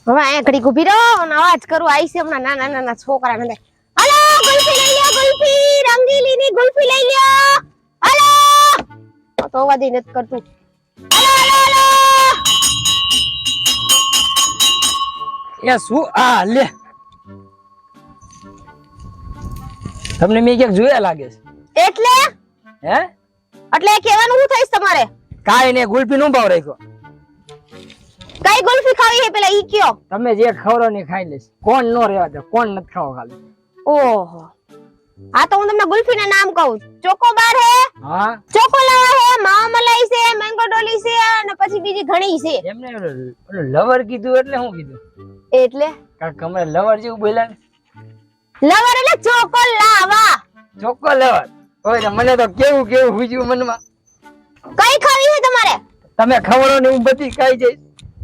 હવે અહીંયા ઘડી ઊભી રહો અને અવાજ કરું આઈ છે હમણાં નાના નાના છોકરાને દે. હલો ગુલ્ફી લઈ લ્યો ગુલ્ફી રંગીલીની ગુલ્ફી લઈ લ્યો. હલો તો અવાજ ઈ નથી કરતું. હલો હલો એ શું આ લે તમને મેં ક્યાંક જોયા લાગે છે. એટલે હે એટલે કહેવાનું શું થઈશ તમારે? કાઈ ને ગુલ્ફી નો ભાવ રાખ્યો. કઈ ગુલ્ફી ખાવી હે પેલા ઈ કયો. તમે જે ખવરો ને ખાઈ લેશ. કોણ નો રહેવા દે, કોણ નથી ખાવા ખાલી. ઓહો આ તો હું તમને ગુલ્ફી ના નામ કહું. ચોકોબાર હે, હા ચોકોલાવા હે, માવા મલાઈ છે, મેંગો ડોલી છે અને પછી બીજી ઘણી છે. એમને ઓલું લવર કીધું એટલે શું કીધું? એટલે કારણ કે અમે લવર જેવું બોલ્યા ને. લવર એટલે ચોકોલાવા. ચોખ્ખો લવર. ઓય મને તો કેવું કેવું હુજ્યું મનમાં. કઈ ખાવી છે તમારે? તમે ખવરો ને હું બધી ખાઈ જઈશ.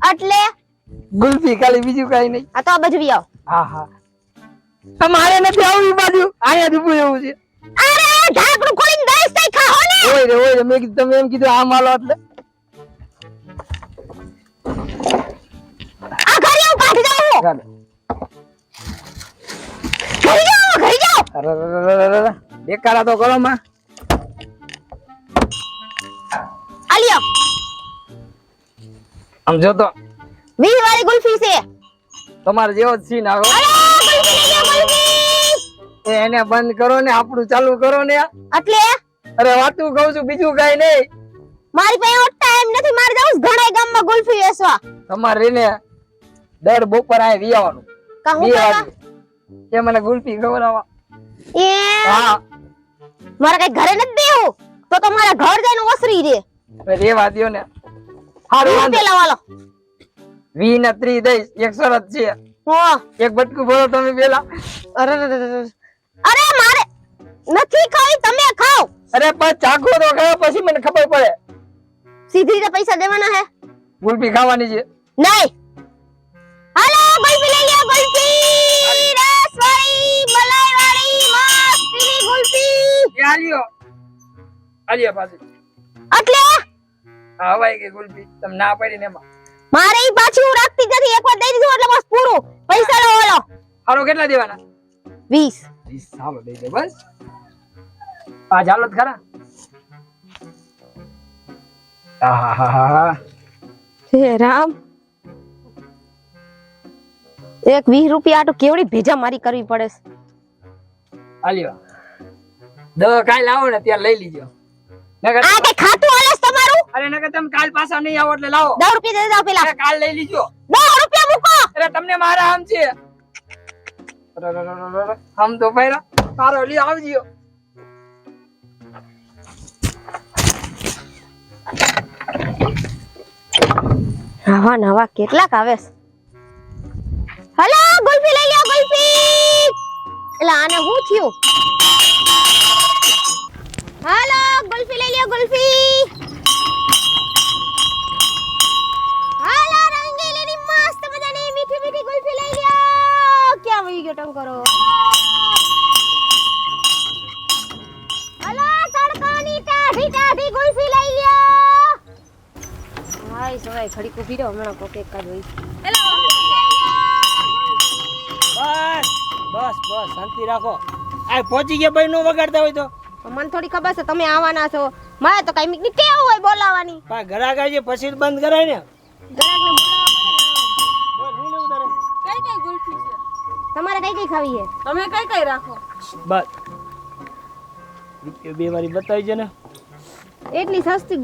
એટલે ગુલ્ફી ખાલી બીજું કાઈ નહીં. આ તો આ બાજુ આવો. હા હા અમારે નથી આવવી બાજુ, અહીંયા જ ઉભું એવું છે. અરે ઢાંકણું ખોલીને દઈશ તઈ ખાઓ ને. ઓય રે મેં કીધું તમે એમ કીધું આમ હાલો એટલે આ ઘરે હું કાઢી દઉં. ચાલો. ઘરે જાઓ. અરે બેકારા તો કરો માં. આલિયો આમ જો તો 20 વાળી ગુલ્ફી છે. તમારે જેવો જ સીન આવો. અરે ગુલ્ફી લઈ લો ગુલ્ફી. એને બંધ કરો ને આપણું ચાલુ કરો ને. એટલે અરે વાતું કહું છું બીજું કઈ નહીં. મારી પાસે ટાઈમ નથી. મારે જાઉં ઘણા ગામમાં ગુલ્ફી વેચવા. તમારે ને દર બપોર આ વિયાવાનું કા હું 2 કરવા? વાગે કે મને ગુલ્ફી ખવડાવવા. એ હા મારે કઈ ઘરે નથી દેવું તો તમારા ઘર જઈને ઓસરી દે. હવે રેવા દ્યો ને. હારું વાંધો. પેલા વાલો 20 ને 30 દઈશ. 100 જ છે. હો એક બટકું ભરો તમે પેલા. અરે મારે નથી ખાવી. તમે ખાઓ. અરે પણ ચાખો તો ખાઓ પછી મને ખબર પડે. સીધી રીતે પૈસા દેવાના હે. ગુલ્ફી ખાવાની છે. નહીં. હાલો ગુલ્ફી લઈ લ્યો ગુલ્ફી. રસ વાળી મલાઈ વાળી મસ્તીની ગુલ્ફી. આલ્યો પાછી. એટલે આ હવાઈ ગઈ ગુલ્ફી. તમે ના પાડી ને એમાં. મારે ઈ પાછી હું રાખતી જ નથી. એકવાર દઈ દીધું એટલે બસ પૂરું. પૈસા લો હાલો. હારો કેટલા દેવાના? 20. 20 હાલો દઈ દે બસ. આ ચાલો જ ખરા. આહાહા હે રામ. એક 20 રૂપિયા આટો કેવડી ભેજા મારી કરવી પડે છે. આલ્યો દવા કાલ આવો ને ત્યાં લઈ લીજો. નકર આ કઈ ખાતું હાલે છે તમારું? અરે નકર તમે કાલ પાછા નહીં આવો એટલે લાવો. 10 રૂપિયા દે દાવ પેલા. અરે કાલ લઈ લીજો. 10 રૂપિયા મૂકો. અરે તમને મારા આમ છે. આમ તો પૈરા તારો લી આવજો. નવા કેટલાક આવે છે. હલો ગુલ્ફી લઈ લ્યો ગુલ્ફી. એલા આને શું થયું? હાલો ગુલ્ફી લઈ લ્યો ગુલ્ફી. હાલો રંગીલીની મસ્ત મજાની મીઠી મીઠી ગુલ્ફી લઈ લ્યો. ક્યાં વહી ગયો ટંકરો? હાલો તડકાની ટાઢી ટાઢી ગુલ્ફી લઈ લ્યો. હાય સવાય ઘડી ઊભી રહો. હમણાં કોક એક જ હોય. હેલો બસ શાંતિ રાખો. આ પહોંચી ગયા ભાઈ નો વગાડતા હોય તો મને થોડી ખબર છે તમે આવવાના છો. મારે તો કઈ મીકની ટેવ હોય બોલાવાની. પણ ઘરાક આવી પછી જ બંધ કરાય ને. ગરાકને બોલાવવા બોલ હું લેવું તારે? કઈ કઈ ગુલ્ફી છે? તમારે કઈ કઈ ખાવી છે? તમે કઈ કઈ રાખો? બસ રૂપિયો 2 વારી બતાવી છે ને. એટલી સસ્તી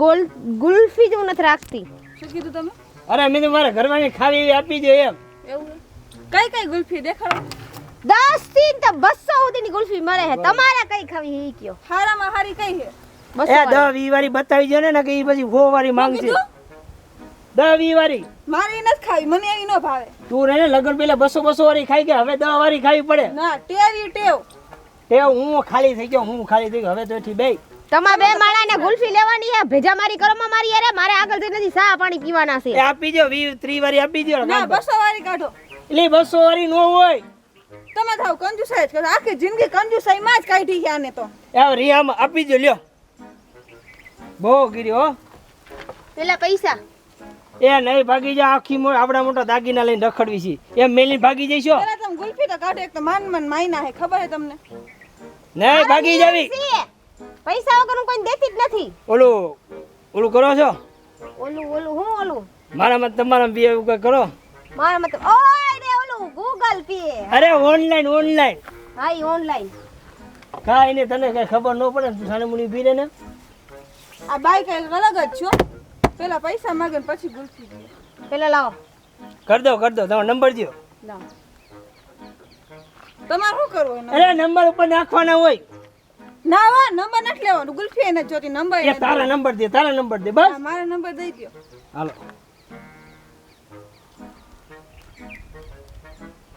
ગુલ્ફી જ હું નથી રાખતી. શું કીધું તમે? અરે મેં તો મારા ઘરવાળી ખાવી એવી આપી દે એમ. એવું છે? કઈ કઈ ગુલ્ફી દેખાડો. 10 થી 200 સુધીની ગુલ્ફી મળે છે. તમારે કઈ ખાવી છે ઈ કયો. હારામાં હારી કઈ છે? 200 એ 10-20 વારી બતાવી છે ને કે ઈ પછી 100 વારી માંગશે. 10-20 વારી મારી નથી ખાવી. મને એવી ન ભાવે. તું રે ને લગન પેલા 200 વારી ખાઈ ગયા. હવે 10 વારી ખાવી પડે. ના ટેવી ટેવ. તે હું ખાલી થઈ ગયો. હવે તો એથી બે તમારે બે માળાને ગુલ્ફી લેવાની છે. ભેજા મારી કરોમાં મારી અરે મારે આગળ જઈને નથી ચા પાણી પીવાના છે. એ આપી દો 20-30 વારી આપી દો. ના 200 વાળી કાઢો. એટલે 200 વારી નો હોય. તમે થાવ કંજુસાઈ જ કરો. આખી જિંદગી કંજુસાઈમાં જ કાઢી છે આને તો. એ રિયામાં આપી દો લ્યો. બહુ ગીરી હો. પેલા પૈસા એ નહીં ભાગી જા આખી આપડા મોટા દાગીના લઈને રખડવી છે એમ મેલીને ભાગી જઈશો પેલા તમે ગુલ્ફી તો કાઢો એક તો માન માયના હે ખબર હે તમને નહીં ભાગી જાવી છે. પૈસા વગર હું કોઈ દેતી જ નથી. ઓલું કરો છો ઓલું મારામાં તમારા બે એવું કંઈ કરો મારા મતલબ ઓય રે ઓલું ગૂગલ પે. અરે ઓનલાઈન હા ઈ ઓનલાઈન. કાંઈ નહીં તને કઈ ખબર ન પડે ને તું સાને મુની પી રે ને આ બાઈક એક અલગ જ છો પેલા પૈસા માંગે ને પછી ગુલ્ફી દે પેલા લાવો. કરી દો તમારો નંબર દો લાવો તમારે શું કરવું અરે નંબર ઉપર નાખવાના હોય ના વા નંબર નથી લેવાનો ગુલ્ફી એને જોતી નંબર એ તારા નંબર દે બસ મારો નંબર દઈ દ્યો હાલો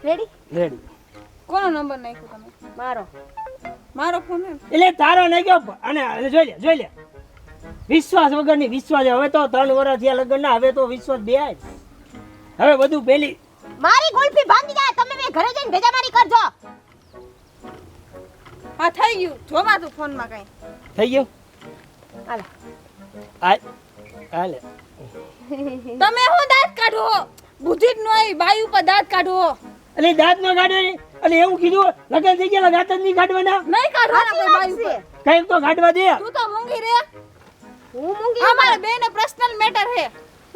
રેડી? કોનો નંબર નાખ્યો તમે મારો ફોન હે એટલે તારો નહીં ગયો અને જોઈ લે વિશ્વાસ વગરની વિશ્વાસ હવે તો 3 વર્ષ થયા લગ્ન ના હવે તો વિશ્વાસ બે હવે બધું પેલી મારી ગુલ્ફી ભાંગી જાય તમે બે ઘરે જઈને ભેજામારી કરજો. હા થઈ ગયું જોવા તું ફોન માં કઈ થઈ ગયું હાલે. હાલે તમે હું દાંત કાઢો બુદ્ધિ જ ન આવી બાઈ ઉપર દાંત કાઢો એટલે દાંત નો કાઢ્યો ને એટલે એવું કીધું લગન થઈ ગયા દાંત જ નહીં કાઢવાના નહીં કાઢવાના કોઈ બાઈ ઉપર કઈક તો કાઢવા દે તું તો મૂંગી રે હું મૂંગી અમારા બેનો પર્સનલ મેટર હે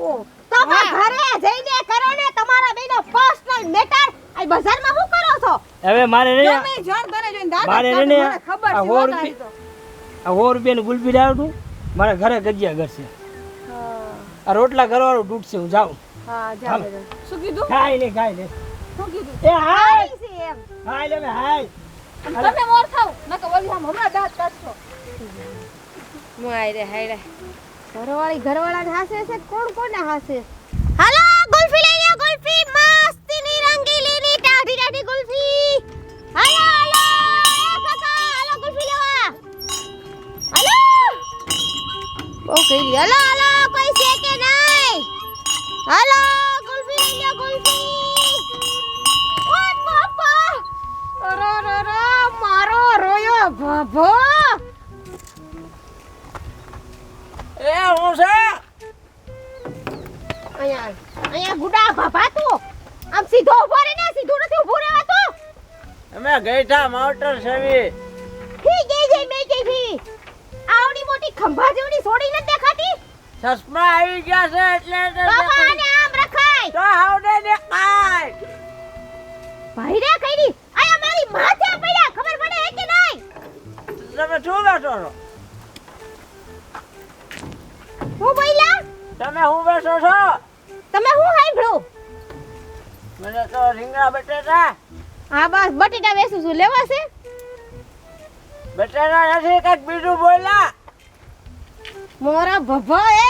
ઓ તમે ઘરે જઈને કરો ને તમારા બેનો પર્સનલ મેટર. આ બજારમાં શું કરો છો? હવે મારે ને તમે જાણ તને જોઈને દાંત મારે કાઢો ને મને ખબર આ છે સો વાત આવી તો આ 100 રૂપિયાનું ગુલપી લાવતું મારા ઘરે ગજિયા ઘરશે આ રોટલા કરવાનું તૂટશે હું જાઉં હા જાવ. શું કીધું ખાઈ લે શું કીધું એ હાય છે એમ. હાય લે હાય તમે મોર થાવ નકર ઓલી આમ હમણાં દાંત કાઢશો હાય રે ઘરવાળાને હાસે છે કોને હાસે? હાલો ગુલ્ફી લઈ લ્યો ગુલ્ફી મસ્તીની રંગીલીની ટાઢી ગુલ્ફી. હાલો એ કાકા હાલો ગુલ્ફી લેવા. હાલો ઓ કઈ હાલો કોઈ છે કે નહીં? હાલો ગુલ્ફી લઈ લ્યો ગુલ્ફી. ઓ બાપા રો મારો રોયો બાબો. એ હું છે અહીંયા ગુડા બાબા તું આમ સીધો ઉભો રે ને સીધું નથી ઉભો રહેવાતું. અમે ગઈઠા માવટર સેવી ઠી ગઈ મે કેવી આવડી મોટી ખંભા જેવડી સોડી ન દેખાતી. ચશ્મા આવી ગયા છે એટલે બાબાને આમ રખાય તો આવડે દેખાય ભાઈ રે કઈડી આયા મારી માથે પડ્યા ખબર પડે હે કે નહીં? તમે શું બેઠો છો હું બોલ્યા તમે હું બેઠો છો તમે હું સાંભળ્યું? મને તો રીંગણા બટેટા હા બસ બટેટા વેચું છું લેવા છે? બટેટા નથી કઈક બીજું બોલ્યા મોરા ભભા એ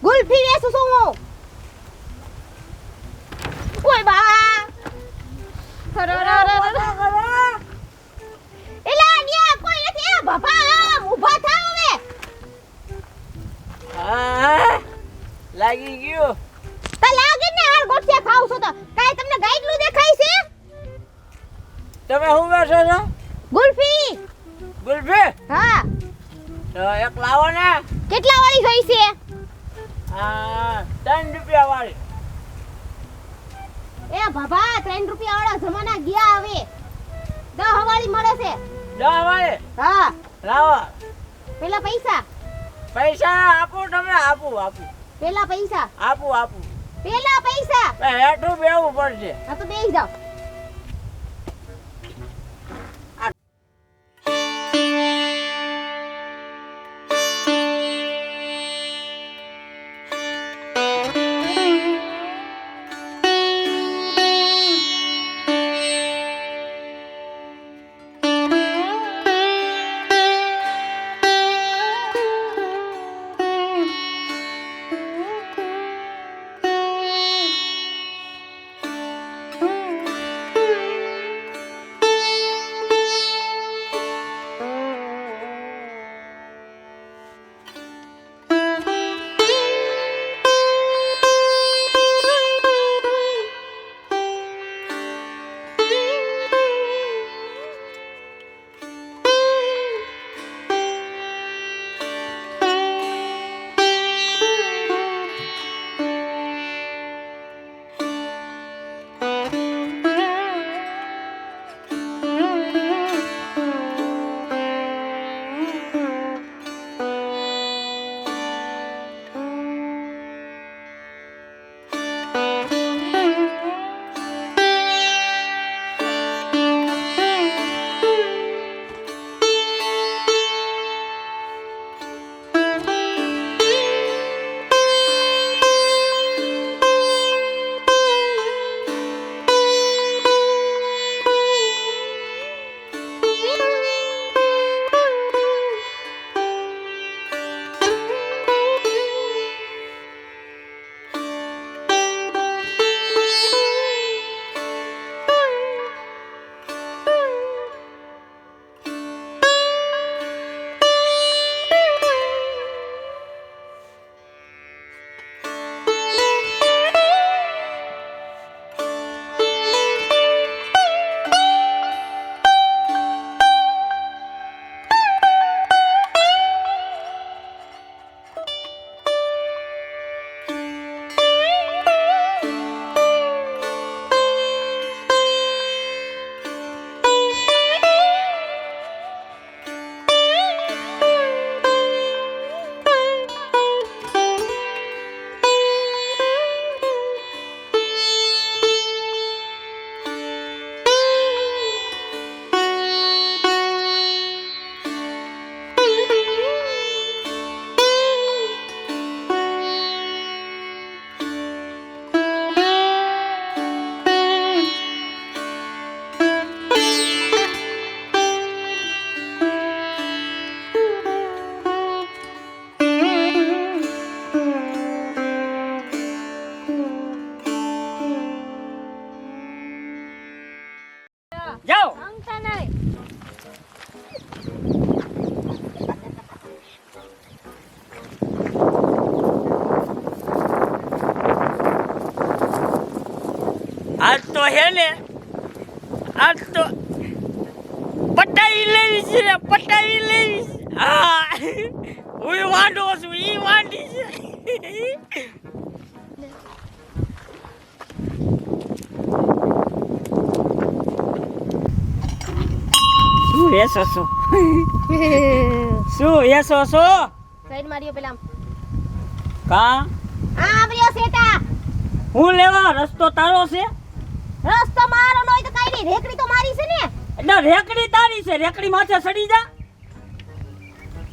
ગુલ્ફી વેચું છું હું. ઓય બા એલા ન્યા કોઈ નથી આ ભભા આમ ઊભા થાવ હવે. હા લાગી ગયું તો લાગે ને હાર ગોઠિયા ખાવ છો તો કાઈ તમને ગાઈડલું દેખાય છે? તમે હું બેઠો છો ગુલ્ફી. ગુલ્ફી હા તો એક લાવો ને કેટલા વાળી ગઈ છે? 3 રૂપિયા વાળી એ બાબા 3 રૂપિયા વાળા જમાના ગયા હવે 10 વાળી મળે છે. 10 વાળી હા લાવો પેલા પૈસા પૈસા આપું તમને આપું પેલા પૈસા આપું પેલા પૈસા. હેઠું બેવું પડશે હા તો બેસી જાઓ. આજ તો હે ને આજ તો પટાવી લેવી છે પટાવી લેવી છે. હા હું વાંઢો છું ઈ વાંઢી છે. શું હેસો છો શું હેસો છો સાઈડ માર્યો પેલા કા આ બ્રિયો સેટા હું લેવા રસ્તો તારો છે રસ્તો મારો ન હોય તો કાઈ નહીં રેકડી તો મારી છે ને એટલે રેકડી તારી છે રેકડી માથે સડી જા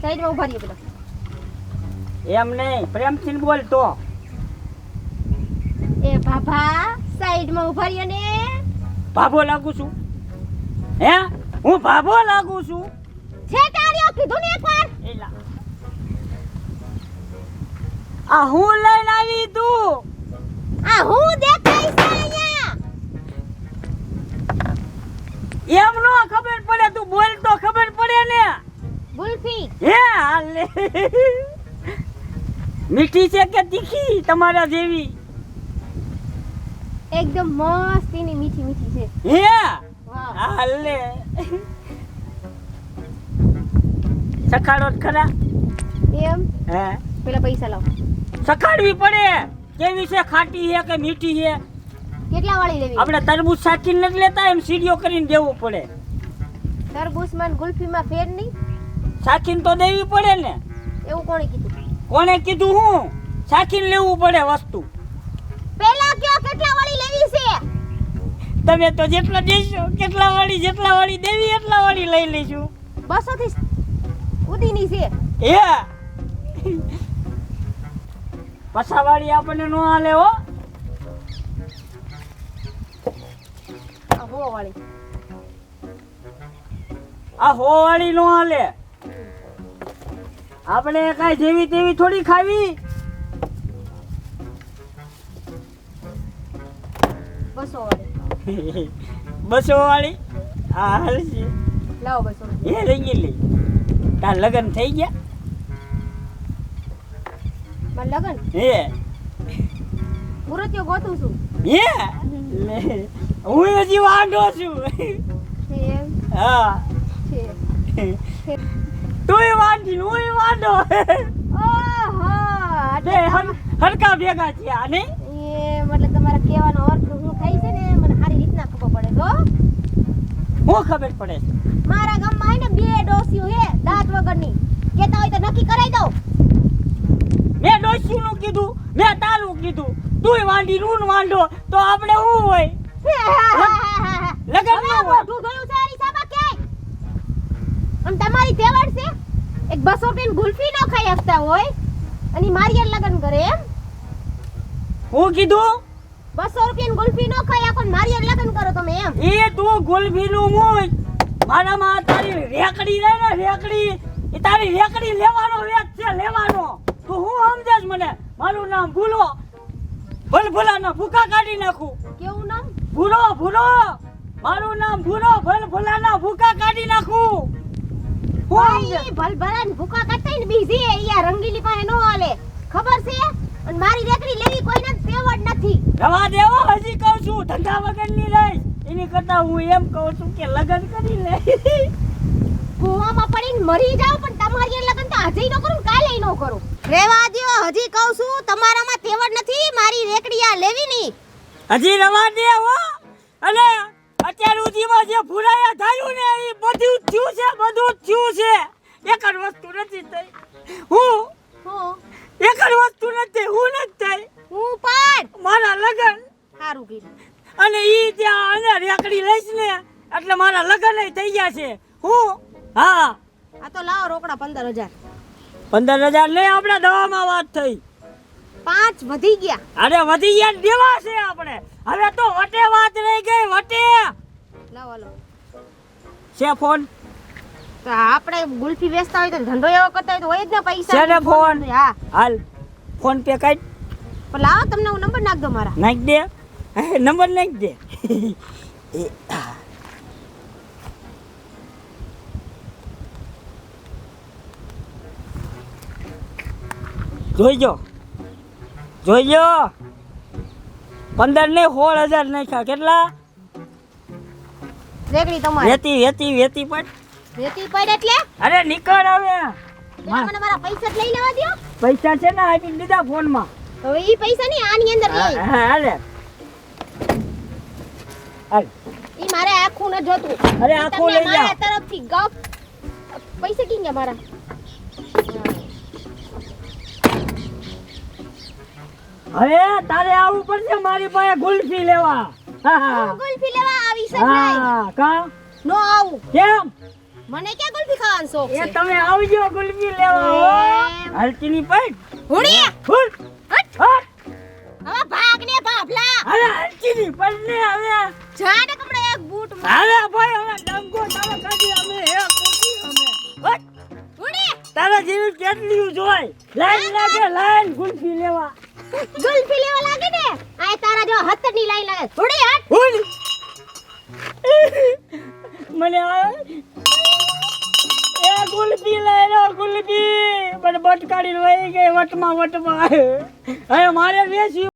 સાઈડ માં ઉભા રહ્યો પેલા એમ નહીં પ્રેમથી બોલ તો એ બાબા સાઈડ માં ઉભા રહ્યો ને ભાભો લાગુ છું હે હું ભાભો લાગુ છું સેટા રહ્યો કીધું ને એકવાર એલા આ હું લઈને આવી તું આ હું દેખાય છે અહીંયા એમ નો ખબર પડે તું બોલ તો ખબર પડે ને ગુલ્ફી હે હાલે મીઠી છે કે તીખી તમારા જેવી એકદમ મસ્ત એની મીઠી મીઠી છે હે વાહ હાલે સખાડો જ ખરા એમ હે પેલા પૈસા લાવ સખાડવી પડે કેવી છે ખાટી છે કે મીઠી છે કેટલા વાળી લેવી આપણે તરબૂચ સાચીને નથી લેતા એમ સીડીઓ કરીને દેવું પડે તરબૂચમાં ને ગુલ્ફીમાં ફેર નહીં સાચીને તો દેવી પડે ને એવું કોણે કીધું કોણે કીધું હું સાચીને લેવું પડે વસ્તુ પેલા કયો કેટલા વાળી લેવી છે તમે તો જેટલા દેશો જેટલા વાળી દેવી એટલા વાળી લઈ લઈશું 200 થી ઉદીની છે એ પછાવાળી આપણને નો હાલે હો આ હો વાળી આ હો વાળી નો હાલે આપણે કાઈ જેવી તેવી થોડી ખાવી 200 વાળી 200 વાળી આ હાલશે લાવો 200 એ લઈ લે તાર લગન થઈ ગયા માર લગન હે મુરતિયો ગોતું છું હે લે હું હજી વાંઢો છું એમ હા છે તુંય વાંઢી હુંય વાંઢો ઓહો બે હરકા ભેગા થયા ને એ મતલબ તમારા કહેવાનો અર્થ શું થાય છે ને મને સારી રીતના ખબર પડે તો હું ખબર પડે છે મારા ગામમાં હે ને 2 ડોસીઓ હે દાંત વગરની કેતા હોય તો નક્કી કરાઈ દઉં મેં ડોસ્યું નું કીધું મેં તારું કીધું તુંય વાંઢી નું વાંઢો તો આપણે શું હોય લગન હવે મોઢું ધોયું છે હરી સાબા ક્યાંય આમ તમારી તેવડ છે એક 200 રૂપિયાની ગુલ્ફી નો ખાઈ શકતા હોય અને મારી લગન કરે એમ હું કીધું 200 રૂપિયાની ગુલ્ફી નો ખાઈ શકો ને મારી લગન કરો તમે એમ એ તું ગુલફી નું મુય મારામાં તારી રેકડી રહે ને રેકડી એ તારી રેકડી લેવાનો વેચ છે લેવાનો તું હું સમજેશ મને મારું નામ ભૂલો ભલભલાના ભૂકા કાઢી નાખું કેવું નામ ભૂરો ભૂરો મારું નામ ભૂરો ભલભલાના ભૂકા કાઢી નાખું હું સમજે ઓય ભલભલાને ભૂકા કાઢતા ને બીજી અહીંયા રંગીલી પાસે નો હાલે ખબર છે અને મારી રેકડી લેવી કોઈને તેવડ નથી રવા દેવો હજી કહું છું ધંધા વગરની રહીશ એની કરતા હું એમ કહું છું કે લગન કરી લે કુવામાં પડીને મરી જાવ પણ તમારી લગન તો આજે નો કરું કાલે નો કરું રેવા દ્યો હજી કહું છું તમારામાં તેવડ નથી મારી રેકડી આ લેવી ની હજી રવા દે હો અને અત્યાર સુધીમાં જે ભૂરાયા થયું ને એ બધું જ થયું છે એક જ વસ્તુ નથી થઈ હું હું એક જ વસ્તુ નથી હું નથી થઈ હું પણ મારા લગન સારું કીધું અને ઈ ત્યાં અને રેકડી લઈશ ને એટલે મારા લગન થઈ ગયા છે હું હા આ તો લાવો રોકડા 15000 15,000 નહીં આપણા દવામાં વાત થઈ 5 વધી ગયા અરે વધી ગયા ને દેવા છે આપણે હવે તો વટે વાત રહી ગઈ વટે લાવો લો છે ફોન તો આપણે ગુલ્ફી વેચતા હોય તો ધંધો એવો કરતા હોય તો હોય જ ને પૈસા છે ને ફોન હા હાલ ફોન પે કાઢ પણ લાવો તમને હું નંબર નાખ દો મારા નાખ દે નંબર નાખ દે એ જોઈજો 15 ને 16,000 નાખ્યા કેટલા રેકડી તમારે વેતી પણ વેતી પડ એટલે અરે નીકળ હવે પેલા મને મારા પૈસા જ લઈ લેવા દ્યો પૈસા છે ને આપી દીધા ફોનમાં હવે ઈ પૈસા નહીં આની અંદર લઈ હાલે હાલ ઈ મારે આખું ન જોતું અરે આખું તમને લઈ જા મારા તરફથી ગપ પૈસા કિંગ ગયા મારા હવે તારે આવવું પડશે મારી પાસે ગુલ્ફી લેવા હું ગુલ્ફી લેવા આવી શકાય હા કા નો આવું કેમ મને ક્યાં ગુલ્ફી ખાવાનો શોખ એ છે તમે આવજો ગુલ્ફી લેવા હો હલકીની પડ હુડી ફૂલ હટ હટ હવે ભાગ ને ભાભલા અરે હલકીની પડ ને હવે જાને કમળે એક બૂટ અરે ભાઈ હવે ડંગો તારો કાઢી અમે હે કોકી અમે હટ હુડી તારા જેવી કેટલી જોય લાઈન લાગે લાઈન ગુલ્ફી લેવા ગુલ્ફી લેવા લાગે ને આ તારા જો હતની લાઈન લાગે હુડી હટ ફૂલ મને એ ગુલ્ફી લઈ લો ગુલ્ફી પણ બટકાડી વહી ગઈ વટમાં હવે મારે વેચી